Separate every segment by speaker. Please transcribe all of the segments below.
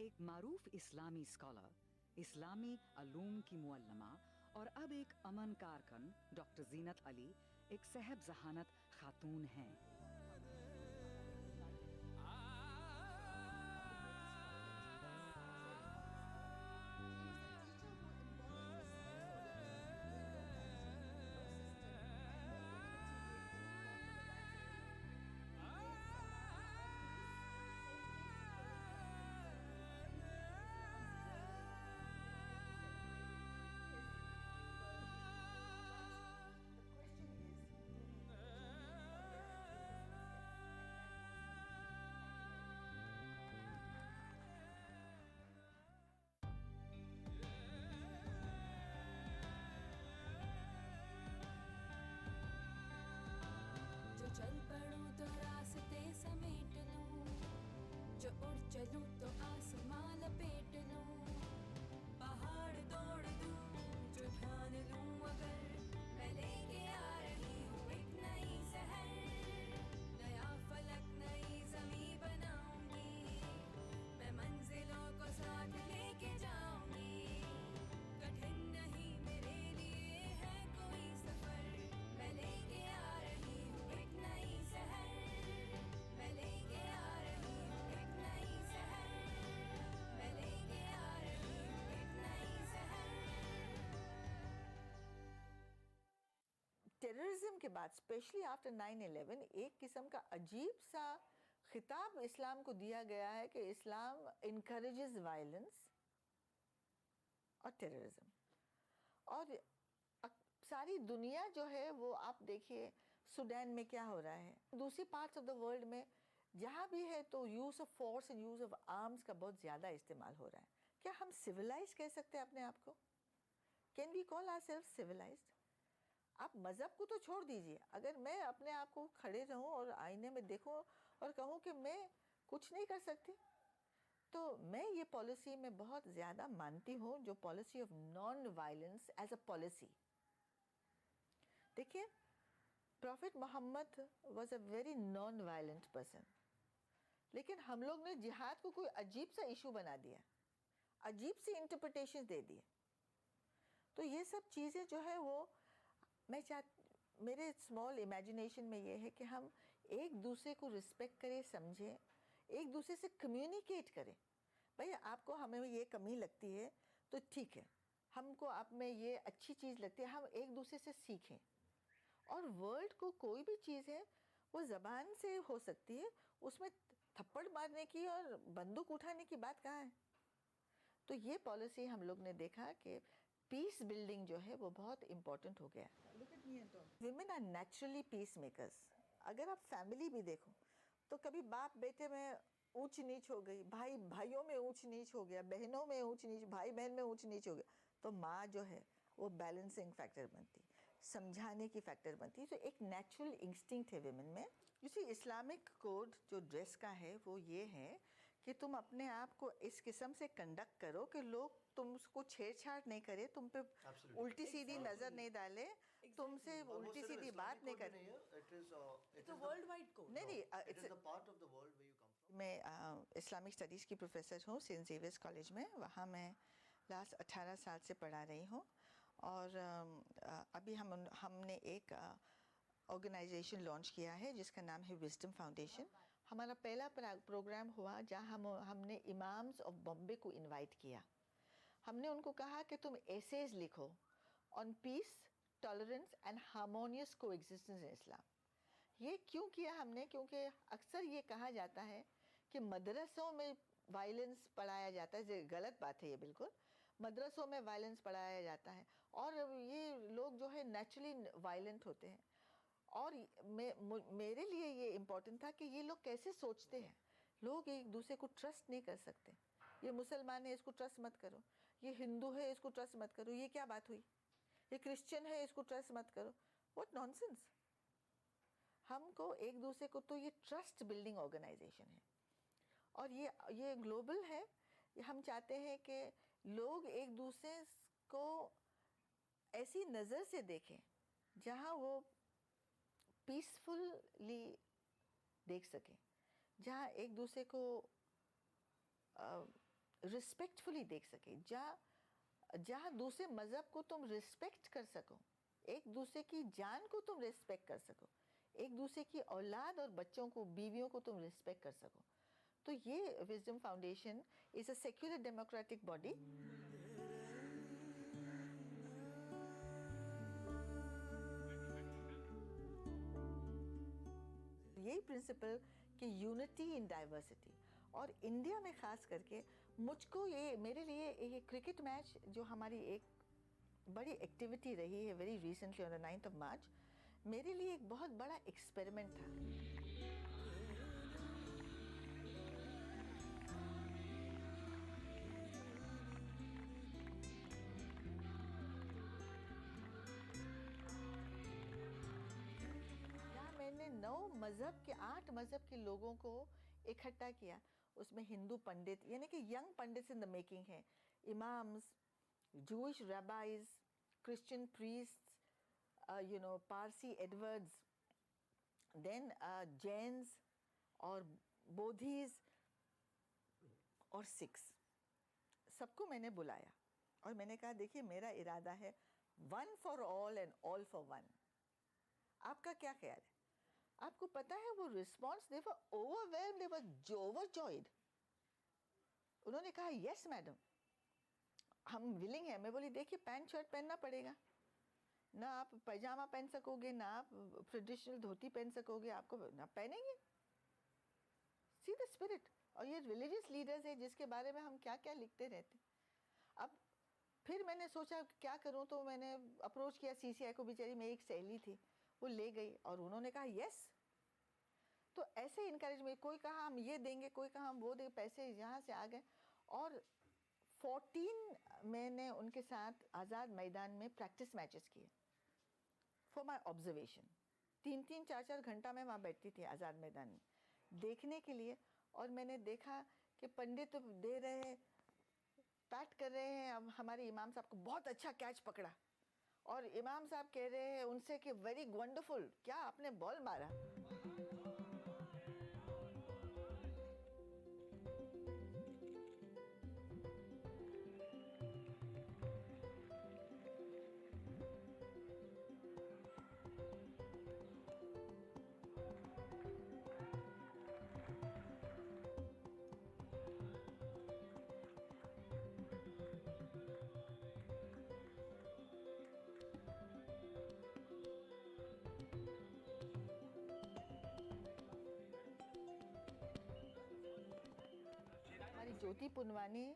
Speaker 1: एक मारूफ इस्लामी स्कॉलर, इस्लामी अलूम की मुअल्लमा और अब एक अमन कारकन डॉक्टर जीनत अली एक सहब जहानत खातून हैं।
Speaker 2: जो चल पड़ूं तो रास्ते समेट लूं, जो उड़ चलूं तो आसमां लपेट लूं, पहाड़ तोड़ दूं जो ठान लूं अगर मैं लेके आ रही हूँ एक नई शहर, नया फलक नई ज़मीं बनाऊंगी, मैं मंजिलों को साथ लेके जाऊंगी। कठिन नहीं मेरे लिए है कोई सफर, मैं लेके आ रही हूँ एक नई शहर, मैं लेके आ रही हूँ एक नई शहर, मैं लेके आ रही हूँ एक नई शहर।
Speaker 3: टेररिज्म के बाद स्पेशली आफ्टर 9/11 एक किस्म का अजीब सा खिताब इस्लाम को दिया गया है कि इस्लाम इनकरेजेस वायलेंस और टेररिज्म। और सारी दुनिया जो है वो आप देखिए सूडान में क्या हो रहा है, दूसरी पार्ट्स ऑफ द वर्ल्ड में जहाँ भी है तो use of force and use of arms का बहुत ज़्यादा इस्तेमाल हो रहा है। क्या हम सिविलाइज कह सकते हैं अपने आप को? Can we call ourselves civilised? आप मज़हब को तो छोड़ दीजिए, अगर मैं अपने आप को खड़े रहूं और आईने में देखूं और कहूं कि मैं कुछ नहीं कर सकती, तो मैं ये पॉलिसी में बहुत ज़्यादा मानती हूं, जो policy of non violence as a policy. देखिए, prophet Muhammad was a very non violent person, लेकिन हम लोग ने जिहाद को कोई अजीब सा इशू बना दिया, अजीब सी इंटरप्रिटेशन दे दिए। तो ये सब चीज़ें जो है वो मेरे स्मॉल इमेजिनेशन में ये है कि हम एक दूसरे को रिस्पेक्ट करें, समझें, एक दूसरे से कम्युनिकेट करें। भाई आपको हमें ये कमी लगती है तो ठीक है, हमको आप में ये अच्छी चीज़ लगती है, हम एक दूसरे से सीखें। और वर्ल्ड को कोई भी चीज़ है वो ज़बान से हो सकती है, उसमें थप्पड़ मारने की और बंदूक उठाने की बात कहाँ है? तो ये पॉलिसी हम लोग ने देखा कि पीस बिल्डिंग जो है वो बहुत इम्पोर्टेंट हो गया। Women are naturally peacemakers. अगर आप फैमिली भी देखो तो कभी बाप बेटे में ऊंच नीच हो गई, भाई भाइयों में ऊंच नीच हो गया, बहनों में ऊंच नीच, भाई बहन में ऊंच नीच हो गया, तो माँ जो है वो बैलेंसिंग फैक्टर बनती, समझाने की फैक्टर बनती। तो एक नेचुरल इंस्टिंक्ट है विमेन में। इसी इस्लामिक कोड जो ड्रेस का है वो ये है कि तुम अपने आप को इस किस्म से कंडक्ट करो कि लोग तुमको छेड़छाड़ नहीं करे, तुम पे उल्टी सीधी नज़र नहीं डाले, तुमसे उल्टी सीधी बात नहीं करे।
Speaker 4: It's a worldwide code.
Speaker 3: नहीं,
Speaker 4: It is the part of the world where you come from.
Speaker 3: मैं इस्लामिक स्टडीज़ की प्रोफेसर हूँ सेंट जेवियर्स कॉलेज में, वहाँ मैं लास्ट 18 साल से पढ़ा रही हूँ। और अभी हमने एक ऑर्गेनाइजेशन लॉन्च किया है जिसका नाम है विजडम फाउंडेशन। हमारा पहला प्रोग्राम हुआ जहाँ हमने इमाम्स ऑफ बॉम्बे को इनवाइट किया। हमने उनको कहा कि तुम एसेज लिखो on peace, tolerance and harmonious coexistence in Islam. ये क्यों किया हमने? क्योंकि अक्सर ये कहा जाता है कि मदरसों में वायलेंस पढ़ाया जाता है, ये गलत बात है, ये बिल्कुल। मदरसों में वायलेंस पढ़ाया जाता है और ये लोग जो है नेचुरली वायलेंट होते हैं। और मेरे लिए ये इम्पोर्टेंट था कि ये लोग कैसे सोचते हैं। लोग एक दूसरे को ट्रस्ट नहीं कर सकते। ये मुसलमान है इसको ट्रस्ट मत करो, ये हिंदू है इसको ट्रस्ट मत करो, ये क्या बात हुई? ये क्रिश्चियन है इसको ट्रस्ट मत करो, व्हाट नॉनसेंस। हमको एक दूसरे को, तो ये ट्रस्ट बिल्डिंग ऑर्गेनाइजेशन है और ये ग्लोबल है। हम चाहते हैं कि लोग एक दूसरे को ऐसी नज़र से देखें जहाँ वो पीसफुली देख सकें, जहाँ एक दूसरे को रिस्पेक्टफुली देख सके, जहाँ दूसरे मज़हब को तुम रिस्पेक्ट कर सको, एक दूसरे की जान को तुम रिस्पेक्ट कर सको, एक दूसरे की औलाद और बच्चों को, बीवियों को तुम रिस्पेक्ट कर सको। तो ये wisdom foundation is a secular democratic body. यही प्रिंसिपल कि यूनिटी इन डाइवर्सिटी, और इंडिया में ख़ास करके मुझको ये, मेरे लिए ये क्रिकेट मैच जो हमारी एक बड़ी एक्टिविटी रही है very recently on the 9th of March, मेरे लिए एक बहुत बड़ा एक्सपेरिमेंट था। यहाँ मैंने 8 मज़हब के लोगों को इकट्ठा किया। उसमें हिंदू पंडित, यानी कि young pandits in the making है, imams, Jewish rabbis, Christian priests, Parsi Edwards, then Jains और बोधिस और सिख्स, सबको मैंने बुलाया और मैंने कहा देखिए मेरा इरादा है one for all and all for one. आपका क्या ख्याल है? आपको पता है वो रिस्पॉन्स, दे वर ओवरवेल्म्ड, दे वर ओवरजॉयड। उन्होंने कहा यस मैडम, हम विलिंग है। मैं बोली देखिए पैंट शर्ट पहनना पड़ेगा, ना आप पैजामा पहन सकोगे, ना आप ट्रेडिशनल धोती पहन सकोगे, आपको ना पहनेंगे। See the spirit. और ये रिलीजियस लीडर्स है जिसके बारे में हम क्या क्या लिखते रहते। अब फिर मैंने सोचा क्या करूं, तो मैंने अप्रोच किया CCI को, बेचारी मेरी एक सहेली थी, वो ले गई और उन्होंने कहा यस। तो ऐसे इनकरेजमेंट, कोई कहा हम ये देंगे, कोई कहा हम वो देंगे, पैसे यहाँ से आ गए। और 14 मैंने उनके साथ आज़ाद मैदान में प्रैक्टिस मैचेस किए फॉर माई ऑब्जर्वेशन। 3-3, 4-4 घंटा मैं वहाँ बैठती थी आज़ाद मैदान में देखने के लिए। और मैंने देखा कि पंडित दे रहे हैं, पैट कर रहे हैं, अब हमारे इमाम साहब को बहुत अच्छा कैच पकड़ा, और इमाम साहब कह रहे हैं उनसे कि वेरी वंडरफुल, क्या आपने बॉल मारा। ज्योति पुनवानी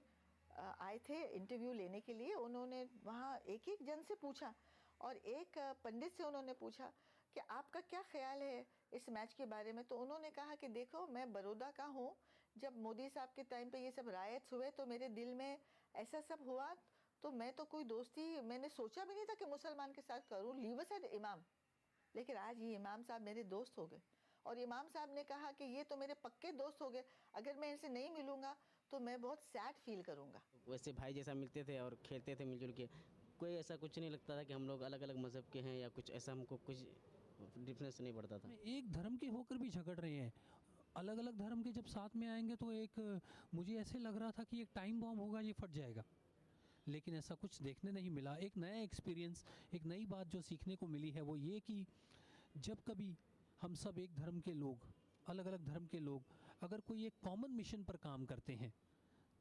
Speaker 3: आए थे इंटरव्यू लेने के लिए। उन्होंने वहाँ एक एक जन से पूछा, और एक पंडित से उन्होंने पूछा कि आपका क्या ख्याल है इस मैच के बारे में। तो उन्होंने कहा कि देखो मैं बड़ौदा का हूँ, जब मोदी साहब के टाइम पे ये सब रायट्स हुए तो मेरे दिल में ऐसा सब हुआ, तो मैं तो कोई दोस्ती मैंने सोचा भी नहीं था कि मुसलमान के साथ करूँ, लीव असाइड इमाम। लेकिन आज ये इमाम साहब मेरे दोस्त हो गए, और इमाम साहब ने कहा कि ये तो मेरे पक्के दोस्त हो गए, अगर मैं इनसे नहीं मिलूँगा तो मैं बहुत सैड फील करूँगा।
Speaker 5: वैसे भाई जैसा मिलते थे और खेलते थे मिलजुल के, कोई ऐसा कुछ नहीं लगता था कि हम लोग अलग अलग मज़हब के हैं या कुछ ऐसा, हमको कुछ डिफरेंस नहीं पड़ता था।
Speaker 6: एक धर्म के होकर भी झगड़ रहे हैं, अलग अलग धर्म के जब साथ में आएंगे तो एक, मुझे ऐसे लग रहा था कि एक टाइम बॉम्ब होगा, ये फट जाएगा, लेकिन ऐसा कुछ देखने नहीं मिला। एक नया एक्सपीरियंस, एक नई बात जो सीखने को मिली है वो ये कि जब कभी हम सब एक धर्म के लोग, अलग अलग धर्म के लोग अगर कोई एक कॉमन मिशन पर काम करते हैं,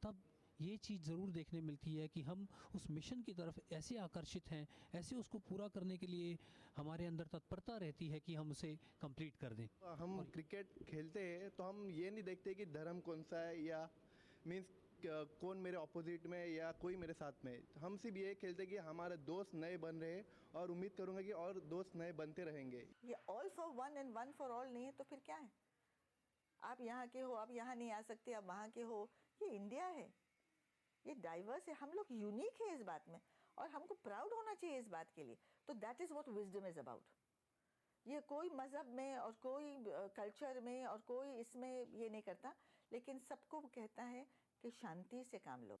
Speaker 6: तब ये चीज़ ज़रूर देखने मिलती है कि हम उस मिशन की तरफ ऐसे आकर्षित हैं, ऐसे उसको पूरा करने के लिए हमारे अंदर तत्परता रहती है कि हम उसे कंप्लीट कर दें।
Speaker 7: हम क्रिकेट खेलते हैं तो हम ये नहीं देखते कि धर्म कौन सा है या मीन्स कौन मेरे ऑपोजिट में या कोई मेरे साथ में। हम सिर्फ ये खेलते कि हमारे दोस्त नए बन रहे हैं, और उम्मीद करूँगा कि और दोस्त नए बनते रहेंगे।
Speaker 3: ये all for one and one for all नहीं है तो फिर क्या है? आप यहाँ के हो, आप यहाँ नहीं आ सकते, आप वहाँ के हो। ये इंडिया है, ये डाइवर्स है, हम लोग यूनिक है इस बात में, और हमको प्राउड होना चाहिए इस बात के लिए। तो that is what wisdom is about. ये कोई मज़हब में और कोई कल्चर में और कोई इसमें ये नहीं करता, लेकिन सबको कहता है कि शांति से काम लो।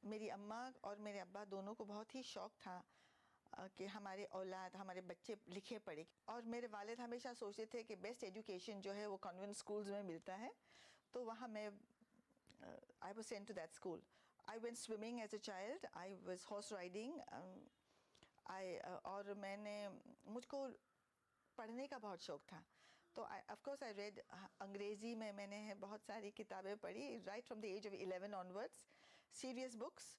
Speaker 3: मेरी अम्मा और मेरे अब्बा दोनों को बहुत ही शौक था कि हमारे औलाद हमारे बच्चे लिखे पढ़े। और मेरे वालिद हमेशा सोचते थे कि बेस्ट एजुकेशन जो है वो कॉन्वेंट स्कूल्स में मिलता है, तो वहाँ मैं I was sent to that school. I went swimming as a child, I was horse riding, और मैंने मुझको पढ़ने का बहुत शौक था, तो ऑफ कोर्स आई रेड अंग्रेज़ी में मैंने बहुत सारी किताबें पढ़ी right from the age of 11 onwards, serious books.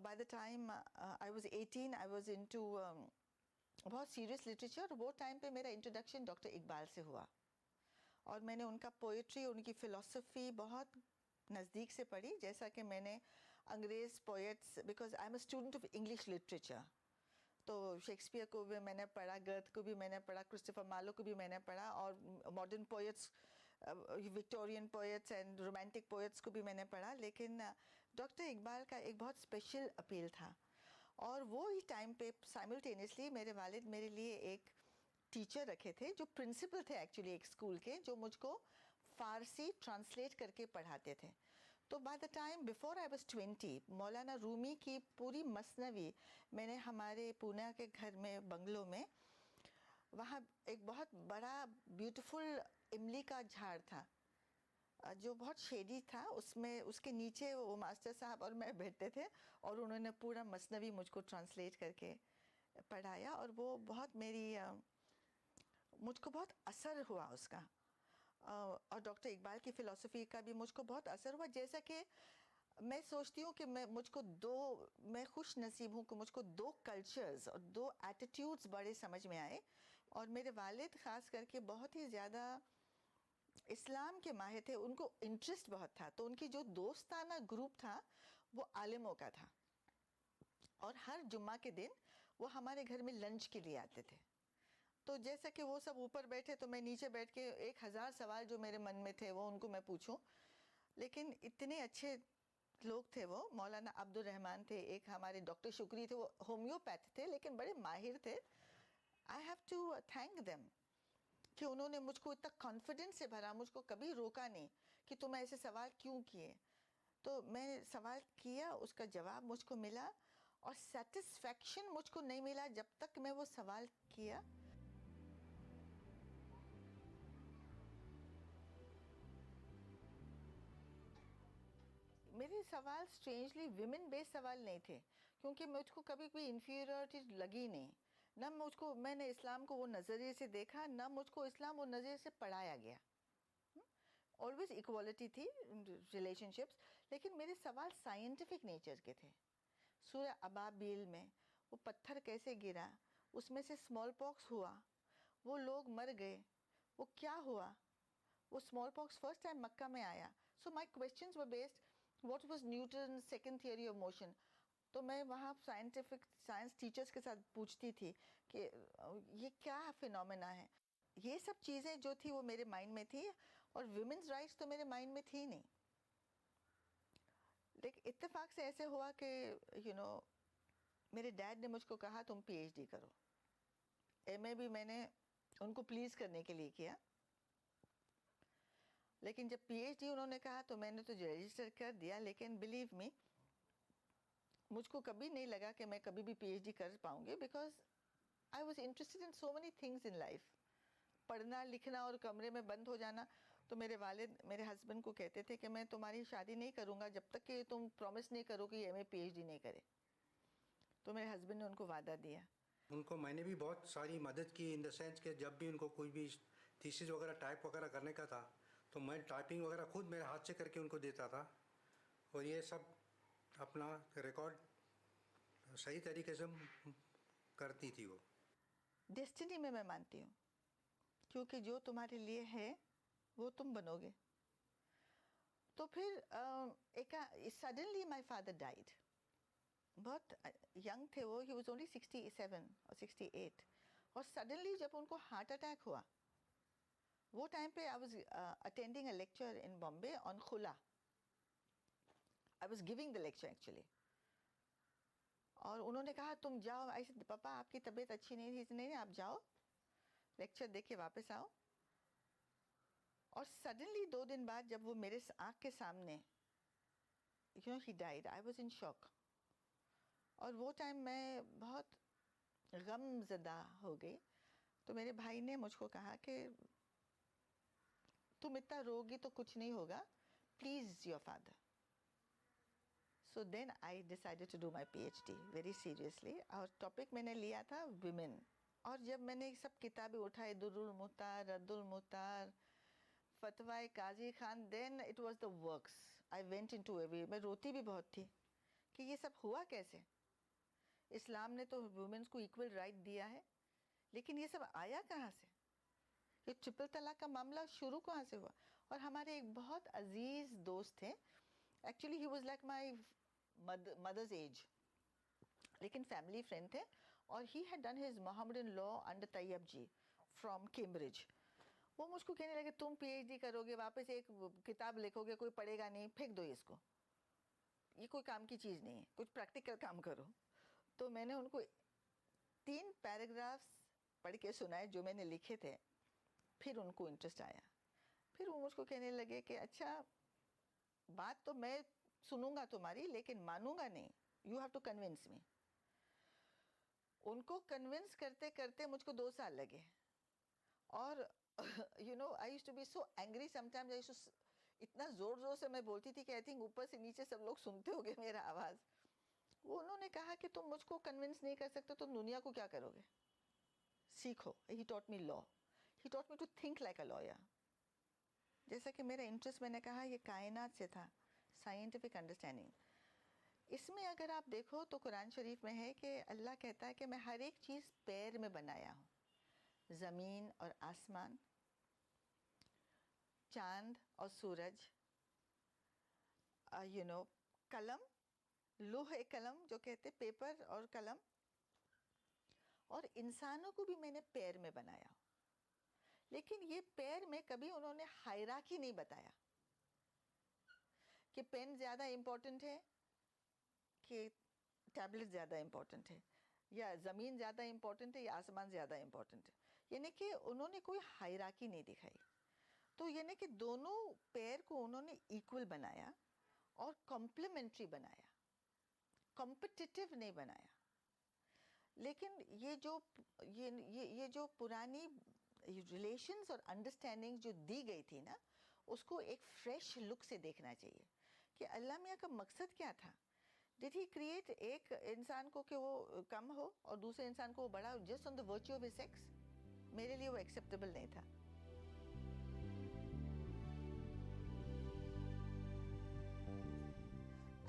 Speaker 3: By the time I was 18, I was into बहुत सीरियस लिटरेचर। वो टाइम पे मेरा इंट्रोडक्शन डॉक्टर इकबाल से हुआ और मैंने उनका पोइट्री, उनकी फ़िलासफ़ी बहुत नज़दीक से पढ़ी। जैसा कि मैंने अंग्रेज़ poets, because I am a student of English literature, तो शेक्सपियर को भी मैंने पढ़ा, गर्थ को भी मैंने पढ़ा, क्रिस्टोफर मार्लो को भी मैंने पढ़ा, और modern poets, Victorian poets and romantic poets को भी मैंने पढ़ा। लेकिन डॉक्टर इकबाल का एक बहुत स्पेशल अपील था, और वो ही टाइम पे साइमल्टेनियसली मेरे वालिद मेरे लिए एक टीचर रखे थे जो प्रिंसिपल थे एक्चुअली एक स्कूल के, जो मुझको फ़ारसी ट्रांसलेट करके पढ़ाते थे। तो by the time before I was 20, मौलाना रूमी की पूरी मसनवी मैंने हमारे पूना के घर में बंगलो में, वहाँ एक बहुत बड़ा ब्यूटीफुल इमली का झाड़ था जो बहुत शेडी था, उसमें उसके नीचे वो मास्टर साहब और मैं बैठते थे, और उन्होंने पूरा मसनवी मुझको ट्रांसलेट करके पढ़ाया, और वो बहुत मुझको बहुत असर हुआ उसका। और डॉक्टर इकबाल की फ़िलासफ़ी का भी मुझको बहुत असर हुआ। जैसा कि मैं सोचती हूँ कि मैं खुश नसीब हूँ कि मुझको 2 कल्चर्स और 2 एटीट्यूड्स बड़े समझ में आए, और मेरे वालिद ख़ास करके बहुत ही ज़्यादा इस्लाम के माहिर थे, उनको इंटरेस्ट बहुत था, तो उनकी जो दोस्ताना ग्रुप था वो आलिमों का था, और हर जुम्मा के दिन वो हमारे घर में लंच के लिए आते थे। तो जैसा कि वो सब ऊपर बैठे तो मैं नीचे बैठ के 1000 सवाल जो मेरे मन में थे वो उनको मैं पूछूं, लेकिन इतने अच्छे लोग थे वो। मौलाना अब्दुल रहमान थे, एक हमारे डॉक्टर शुक्री थे, वो होम्योपैथ थे लेकिन बड़े माहिर थे। I have to thank them कि उन्होंने मुझको इतना कॉन्फिडेंस से भरा, मुझको कभी रोका नहीं कि तुम ऐसे सवाल क्यों किए। तो मैं सवाल किया, उसका जवाब मुझको मिला, और सेटिस्फैक्शन मुझको नहीं मिला जब तक मैं वो सवाल किया। मेरे सवाल स्ट्रेंजली विमेन बेस्ड सवाल नहीं थे, क्योंकि मुझको कभी कोई इन्फीरियरिटी लगी नहीं, न मुझको, मैंने इस्लाम को वो नज़रिए से देखा, न मुझको इस्लाम वो नज़रिए से पढ़ाया गया। ऑलवेज इक्वालिटी थी रिलेशनशिप्स, लेकिन मेरे सवाल साइंटिफिक नेचर के थे। सूरह अबाबिल में वो पत्थर कैसे गिरा, उसमें से स्मॉल पॉक्स हुआ, वो लोग मर गए, वो क्या हुआ, वो small pox first time Mecca में आया। So my questions were based what was Newton second theory of motion. तो मैं वहाँ साइंस टीचर्स के साथ पूछती थी कि ये क्या फिनोमेना है। ये सब चीज़ें जो थी वो मेरे माइंड में थी, और विमेंस राइट्स तो मेरे माइंड में थी नहीं। लेकिन इत्तेफाक से ऐसे हुआ कि मेरे डैड ने मुझको कहा तुम PhD करो। MA भी मैंने उनको प्लीज़ करने के लिए किया, लेकिन जब PhD उन्होंने कहा तो मैंने तो रजिस्टर कर दिया। लेकिन बिलीव मी, मुझको कभी नहीं लगा कि मैं कभी भी PhD कर पाऊँगी, because I was interested in so many things in life. पढ़ना लिखना और कमरे में बंद हो जाना। तो मेरे वालिद मेरे हस्बैंड को कहते थे कि मैं तुम्हारी शादी नहीं करूँगा जब तक कि तुम प्रॉमिस नहीं करो कि MA PhD नहीं करे। तो मेरे हस्बैंड ने उनको वादा दिया।
Speaker 8: उनको मैंने भी बहुत सारी मदद की, इन द सेंस कि जब भी उनको कोई भी थीसिस वगैरह टाइप वगैरह करने का था तो मैं टाइपिंग वगैरह खुद मेरे हाथ से करके उनको देता था, और ये सब अपना रिकॉर्ड सही तरीके से करती थी वो।
Speaker 3: डेस्टिनी में मैं मानती हूँ, क्योंकि जो तुम्हारे लिए है वो तुम बनोगे। तो फिर सडनली माय फादर डाइड। बहुत यंग थे वो, ही वाज ओनली 67 और 68, और सडनली जब उनको हार्ट अटैक हुआ, वो टाइम पे I was attending a lecture in Bombay on खुला। I was giving the lecture actually, और उन्होंने कहा तुम जाओ। ऐसे पापा आपकी तबीयत अच्छी नहीं थी, नहीं आप जाओ लेक्चर देख के वापस आओ। और सडनली 2 दिन बाद जब वो मेरे आँख के सामने he died, I was in shock. और वो टाइम मैं बहुत गमज़दा हो गई। तो मेरे भाई ने मुझको कहा कि तुम इतना रोगी तो कुछ नहीं होगा, please your father. So then I decided to do my PhD very seriously और टॉपिक मैंने लिया था women। और जब मैंने सब किताबें उठाई, दुरुल मुख्तार, रद्दुल मुख्तार, फतवाए काजी Khan, then it was the works. I went into every, मैं रोती भी बहुत थी कि ये सब हुआ कैसे। इस्लाम ने तो वुमेन्स को इक्वल राइट दिया है, लेकिन ये सब आया कहाँ से? ये ट्रिपल तलाक का मामला शुरू कहाँ से हुआ? और हमारे एक बहुत अजीज दोस्त थे, actually he was like my mother's age, लेकिन फैमिली फ्रेंड थे, और he had done his Mohammedan law under Tyabji from Cambridge. वो मुझको कहने लगे तुम पीएचडी करोगे, वापस एक किताब लिखोगे, कोई पढ़ेगा नहीं, फेंक दो इसको, ये कोई काम की चीज़ नहीं है, कुछ प्रैक्टिकल काम करो। तो मैंने उनको 3 पैराग्राफ्स पढ़ के सुनाए जो मैंने लिखे थे, फिर उनको इंटरेस्ट आया। फिर वो मुझको कहने लगे कि अच्छा, बात तो मैं सुनूंगा तुम्हारी, लेकिन मानूंगा नहीं, you have to convince me. उनको कन्विंस करते करते मुझको 2 साल लगे। और you know I used to be so angry sometimes, I used to इतना ज़ोर ज़ोर से मैं बोलती थी कि आई थिंक ऊपर से नीचे सब लोग सुनते होंगे मेरा आवाज़। वो उन्होंने कहा कि तुम मुझको कन्विंस नहीं कर सकते तो दुनिया को क्या करोगे, सीखो। He taught me law, he taught me to think like a lawyer. जैसा कि मेरा इंटरेस्ट, मैंने कहा, ये कायनात से था, साइंटिफिक अंडरस्टैंडिंग। इसमें अगर आप देखो तो कुरान शरीफ में है कि अल्लाह कहता है कि मैं हर एक चीज़ पैर में बनाया हूँ, ज़मीन और आसमान, चांद और सूरज, यू नो, कलम, लोहे कलम जो कहते, पेपर और कलम, और इंसानों को भी मैंने पैर में बनाया। लेकिन ये पैर में कभी उन्होंने हायरार्की नहीं बताया कि पेन ज़्यादा इम्पोर्टेंट है कि टैबलेट ज़्यादा इम्पोर्टेंट है, या ज़मीन ज़्यादा इम्पोर्टेंट है या आसमान ज़्यादा इम्पोर्टेंट है। यानी कि उन्होंने कोई हायरार्की नहीं दिखाई। तो यानी कि दोनों पैर को उन्होंने इक्वल बनाया और कॉम्प्लीमेंट्री बनाया, कॉम्पिटिटिव नहीं बनाया। लेकिन ये जो पुरानी रिलेशंस और अंडरस्टैंडिंग जो दी गई थी ना, उसको एक फ्रेश लुक से देखना चाहिए कि अल्लाह मियाँ का मकसद क्या था। डिड ही क्रिएट एक इंसान को कि वो कम हो और दूसरे इंसान को वो बड़ा हो just on the virtue of his sex? मेरे लिए वो एक्सेप्टेबल नहीं था।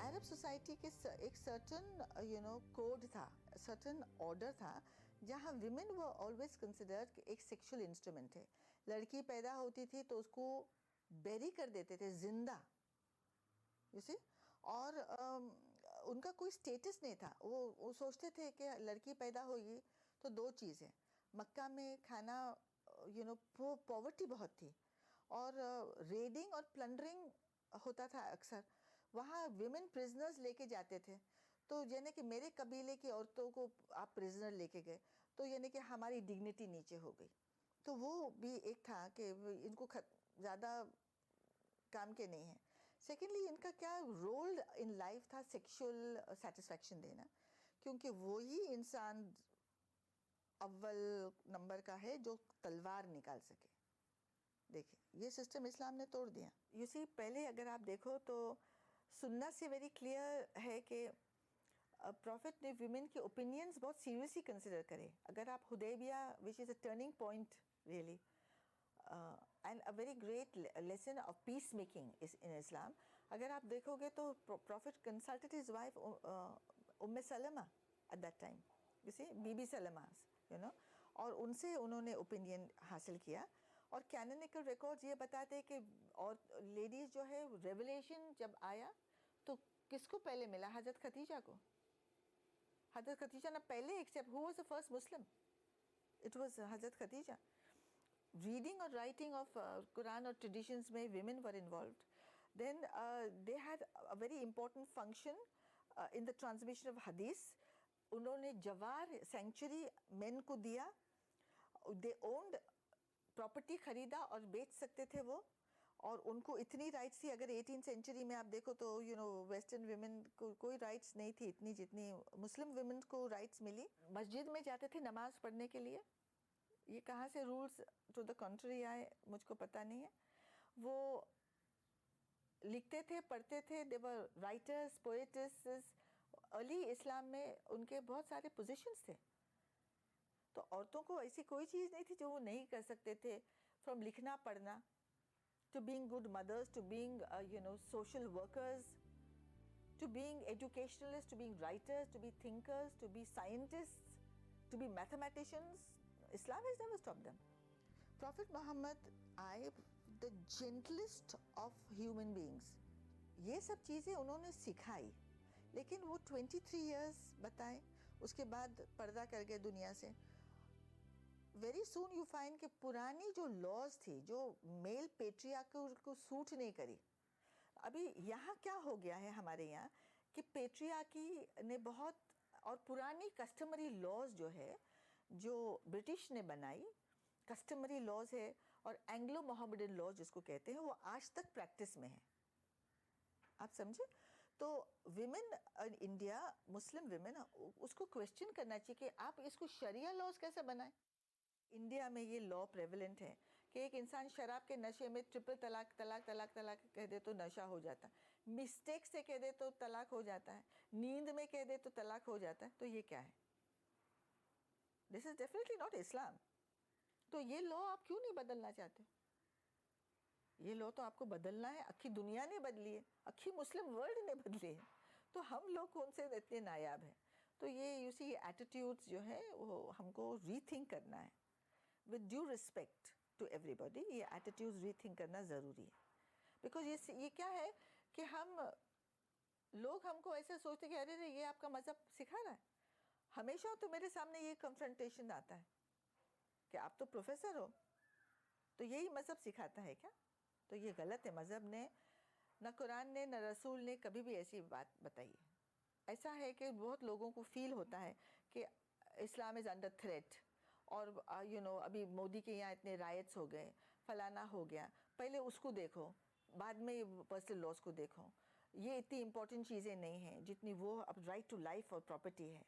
Speaker 3: अरब सोसाइटी के एक सर्टन यू नो कोड था, सर्टन ऑर्डर था, जहाँ विमेन वर ऑलवेज कंसिडर्ड एक सेक्सुअल इंस्ट्रूमेंट है। लड़की पैदा होती थी तो उसको बेरी कर देते थे जिंदा, यू सी। और उनका कोई स्टेटस नहीं था। वो सोचते थे कि लड़की पैदा होगी तो 2 चीज़ें, मक्का में खाना, यू नो, पॉवर्टी बहुत थी, और रेडिंग और प्लंडरिंग होता था अक्सर। वहाँ विमेन प्रिजनर्स लेके जाते थे, तो यानी कि मेरे कबीले की औरतों को आप प्रिजनर लेके गए तो यानी कि हमारी डिग्निटी नीचे हो गई। तो वो भी एक था कि इनको ज़्यादा काम के नहीं है। सेकेंडली, इनका क्या रोल इन लाइफ था, सेक्सुअल सेटिस्फैक्शन देना, क्योंकि वो ही इंसान अव्वल नंबर का है जो तलवार निकाल सके। देखिए, ये सिस्टम इस्लाम ने तोड़ दिया। यू सी, पहले अगर आप देखो तो सुन्नत से वेरी क्लियर है कि प्रॉफिट ने विमेन के ओपिनियंस बहुत सीरियसली कंसिडर करे। अगर आप Hudaybiyyah, which is a turning point really, and a very great lesson of peace making is in Islam, अगर आप देखोगे तो prophet consulted his wife Umm Salama at that time, you see, बीबी Salama, you know, और उनसे उन्होंने opinion हासिल किया। और कैनोनिकल रिकॉर्ड्स ये बताते हैं कि और लेडीज़ जो है, रेवलेशन जब आया तो किसको पहले मिला? हज़रत खदीजा को। हज़रत खदीजा ने पहले accept, who was the first Muslim? It was Hazrat Khadija. Reading और राइटिंग ऑफ कुरान और ट्रेडिशंस में women were involved. Then they had a very important function in the transmission of hadith. उन्होंने जवार सेंचुरी मेन को दिया, दे ओन्ड प्रॉपर्टी, खरीदा और बेच सकते थे वो, और उनको इतनी राइट्स थी। अगर 18th सेंचुरी में आप देखो तो वेस्टर्न विमेन को कोई राइट्स नहीं थी इतनी जितनी मुस्लिम विमेन को राइट्स मिली। मस्जिद में जाते थे नमाज पढ़ने के लिए। ये कहाँ से रूल्स टू द कंट्री आए मुझको पता नहीं है। वो लिखते थे, पढ़ते थे, दे वर राइटर्स, पोएट्स। अर्ली इस्लाम में उनके बहुत सारे पोजीशंस थे। तो औरतों को ऐसी कोई चीज़ नहीं थी जो वो नहीं कर सकते थे। फ्रॉम लिखना पढ़ना to being good mothers, to being social workers, to being educationalists, to being writers, to be thinkers, to be scientists, to be mathematicians. Islam has never stopped them. Prophet Muhammad, the gentlest of human beings. ये सब चीज़ें उन्होंने सिखाई, लेकिन वो 23 years बताएं, उसके बाद पर्दा कर गए दुनिया से। वेरी सून यू फाइंड कि पुरानी जो लॉज थी जो मेल पेट्रियार्की को सूट नहीं करी। अभी यहाँ क्या हो गया है हमारे यहाँ कि पेट्रियार्की ने बहुत, और पुरानी कस्टमरी लॉज जो है जो ब्रिटिश ने बनाई, कस्टमरी लॉज है और एंग्लो मोहम्मदन लॉज जिसको कहते हैं, वो आज तक प्रैक्टिस में है। आप समझे? तो women in India, Muslim women, उसको क्वेश्चन करना चाहिए कि आप इसको शरिया लॉज कैसे बनाएं। इंडिया में ये लॉ प्रेवलेंट है कि एक इंसान शराब के नशे में ट्रिपल तलाक तलाक तलाक तलाक कह दे तो नशा हो जाता है, मिस्टेक से कह दे तो तलाक हो जाता है, नींद में कह दे तो तलाक हो जाता है। तो ये क्या है? दिस इज डेफिनेटली नॉट इस्लाम। तो ये लॉ आप क्यों नहीं बदलना चाहते? ये लॉ तो आपको बदलना है, अक्खी दुनिया ने बदली है, अक्खी मुस्लिम वर्ल्ड ने बदली है, तो हम लोग कौन से इतने नायाब हैं? तो ये यू सी एटीट्यूड्स जो है वो हमको रीथिंक करना है। With due respect to everybody, ये एटीट्यूड्स रीथिंक करना ज़रूरी है। बिकॉज ये क्या है कि हम लोग हमको ऐसे सोचते कि अरे रे ये आपका मज़हब सिखा रहा है। हमेशा तो मेरे सामने ये कन्फ्रंटेशन आता है कि आप तो प्रोफेसर हो, तो यही मज़हब सिखाता है क्या? तो ये गलत है। मज़हब ने, न कुरान ने, न रसूल ने कभी भी ऐसी बात बताई है। ऐसा है कि बहुत लोगों को फील होता है कि इस्लाम इज़ अंडर थ्रेट, और अभी मोदी के यहाँ इतने राइट्स हो गए, फलाना हो गया। पहले उसको देखो, बाद में पर्सनल लॉज को देखो। ये इतनी इम्पोर्टेंट चीज़ें नहीं हैं जितनी वो अब राइट टू लाइफ और प्रॉपर्टी है।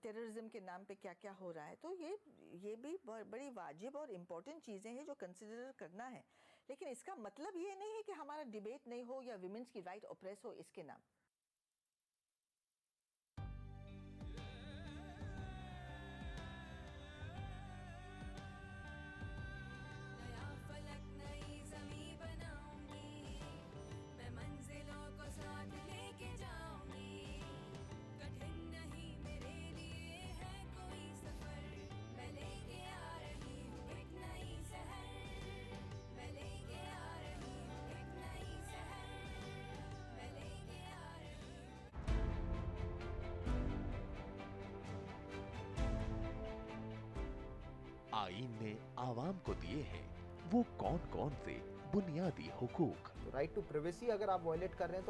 Speaker 3: टेररिज्म के नाम पे क्या क्या हो रहा है। तो ये भी बड़ी वाजिब और इम्पोर्टेंट चीज़ें हैं जो कंसिडर करना है। लेकिन इसका मतलब ये नहीं है कि हमारा डिबेट नहीं हो या विमेंस की राइट ऑप्रेस हो इसके नाम।
Speaker 2: नया फलक नई ज़मीं बनाऊंगी, मैं मंजिलों को साथ लेके जाऊंगी। कठिन नहीं मेरे लिए है कोई सफर, मैं लेके आ रही हूँ एक नई शहर, मैं लेके आ रही हूँ एक नई शहर, मैं लेके आ रही हूँ।
Speaker 9: आईन ने आवाम को दिए हैं वो कौन कौन से बुनियादी हुकूक।
Speaker 4: राइट टू प्राइवेसी अगर आप वायलेट कर रहे हैं तो